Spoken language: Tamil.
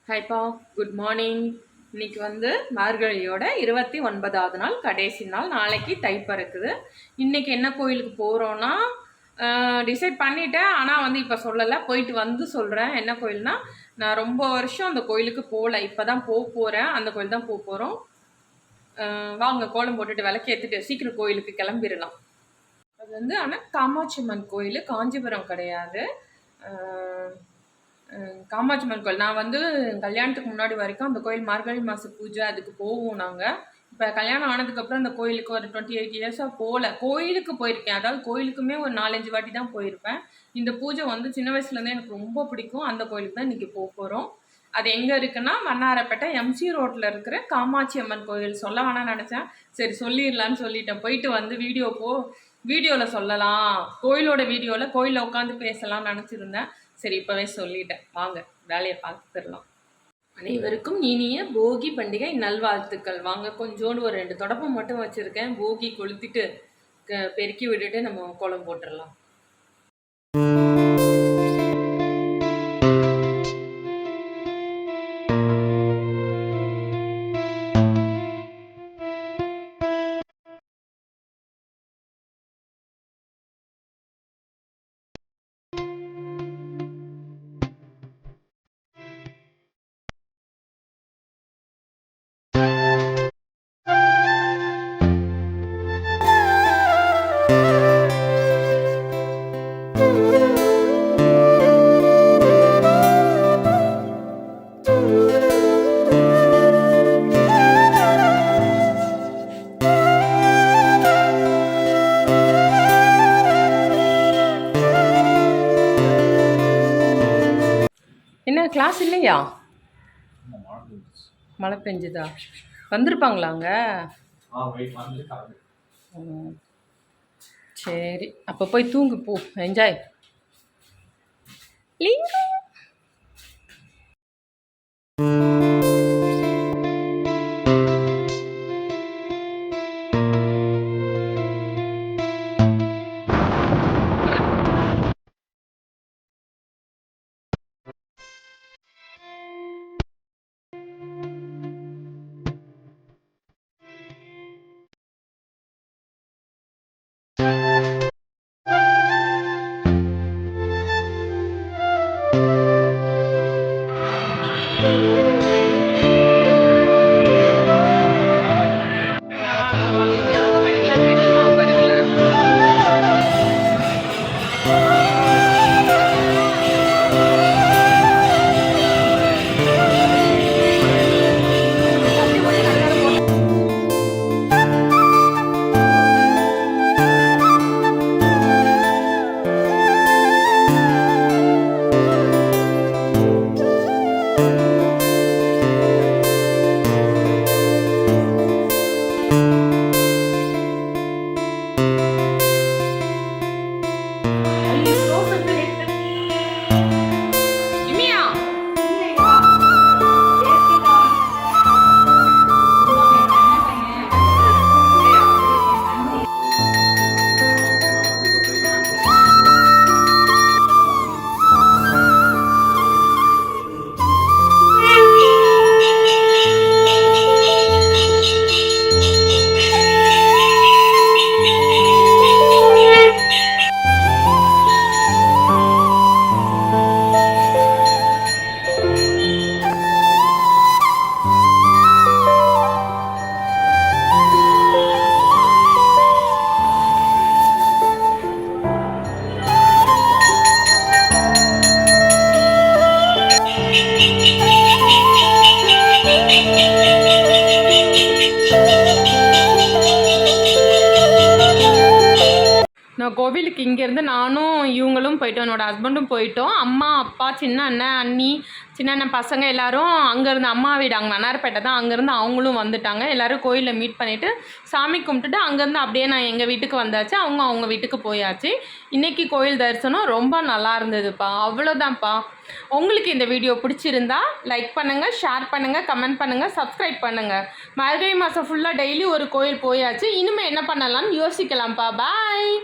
ஹைப்பா, குட் மார்னிங். இன்னைக்கு மார்கழியோட 29வது நாள், கடைசி நாள். நாளைக்கு தைப்பறக்குது. இன்னைக்கு என்ன கோயிலுக்கு போகிறோன்னா டிசைட் பண்ணிட்டேன். ஆனால் இப்போ சொல்லலை, போயிட்டு சொல்கிறேன். என்ன கோயில்னா, நான் ரொம்ப வருஷம் அந்த கோயிலுக்கு போகல. இப்போ தான் போகிறேன். அந்த கோயில் தான் போகிறோம். வாங்க, கோலம் போட்டுட்டு விளக்கேற்றிட்டு சீக்கிரம் கோயிலுக்கு கிளம்பிடலாம். அது ஆனால் காமாட்சி அம்மன் கோயில், காஞ்சிபுரம் கிடையாது. காமாட்சி அம்மன் கோயில். நான் கல்யாணத்துக்கு முன்னாடி வரைக்கும் அந்த கோயில் மார்கழி மாத பூஜை அதுக்கு போவோம் நாங்கள். இப்போ கல்யாணம் ஆனதுக்கப்புறம் அந்த கோயிலுக்கு ஒரு 28 இயர்ஸாக போகல. கோயிலுக்கு போயிருக்கேன், அதாவது கோயிலுக்குமே ஒரு 4-5 வாட்டி தான் போயிருப்பேன். இந்த பூஜை சின்ன வயசுலேருந்தே எனக்கு ரொம்ப பிடிக்கும். அந்த கோயிலுக்கு தான் இன்றைக்கி போகிறோம். அது எங்கே இருக்குன்னா, வண்ணாரப்பேட்டை எம்சி ரோட்டில் இருக்கிற காமாட்சி அம்மன் கோயில். சொல்ல வேணாம்னு நினச்சேன், சரி சொல்லிடலான்னு சொல்லிட்டேன். போயிட்டு வீடியோவில் சொல்லலாம், கோயிலோட வீடியோவில் கோயிலில் உட்காந்து பேசலாம்னு நினச்சிருந்தேன். சரி, இப்போவே சொல்லிட்டேன். வாங்க வேலையை பார்த்துடலாம். அனைவருக்கும் இனிய போகி பண்டிகை நல்வாழ்த்துக்கள். வாங்க, கொஞ்சோண்டு ஒரு 2 தொடப்பம் மட்டும் வச்சுருக்கேன். போகி கொளுத்திட்டு பெருக்கி விட்டுட்டு நம்ம கோலம் போட்டுடலாம். என்ன கிளாஸ் இல்லையா? மழை பெஞ்சுதா? வந்திருப்பாங்களாங்க? சரி, அப்போ போய் தூங்கு போ. என்ஜாய். நான் கோவிலுக்கு இங்கேருந்து நானும் இவங்களும் போயிட்டோம், என்னோடய ஹஸ்பண்டும் போயிட்டோம். அம்மா, அப்பா, சின்ன அண்ணன், அண்ணி, சின்ன அண்ணன் பசங்க எல்லோரும் அங்கேருந்து, அம்மா வீடு அங்கே வண்ணாரப்பேட்டை தான், அங்கேருந்து அவங்களும் வந்துட்டாங்க. எல்லோரும் கோயிலில் மீட் பண்ணிவிட்டு சாமி கும்பிட்டுட்டு அங்கேருந்து அப்படியே நான் எங்கள் வீட்டுக்கு வந்தாச்சு. அவங்க வீட்டுக்கு போயாச்சு. இன்றைக்கி கோயில் தரிசனம் ரொம்ப நல்லா இருந்ததுப்பா. அவ்வளோதான்ப்பா. உங்களுக்கு இந்த வீடியோ பிடிச்சிருந்தா லைக் பண்ணுங்கள், ஷேர் பண்ணுங்கள், கமெண்ட் பண்ணுங்கள், சப்ஸ்கிரைப் பண்ணுங்கள். மார்கழி மாதம் ஃபுல்லாக டெய்லி ஒரு கோயில் போயாச்சு. இனிமேல் என்ன பண்ணலாம்னு யோசிக்கலாம்ப்பா. பாய்.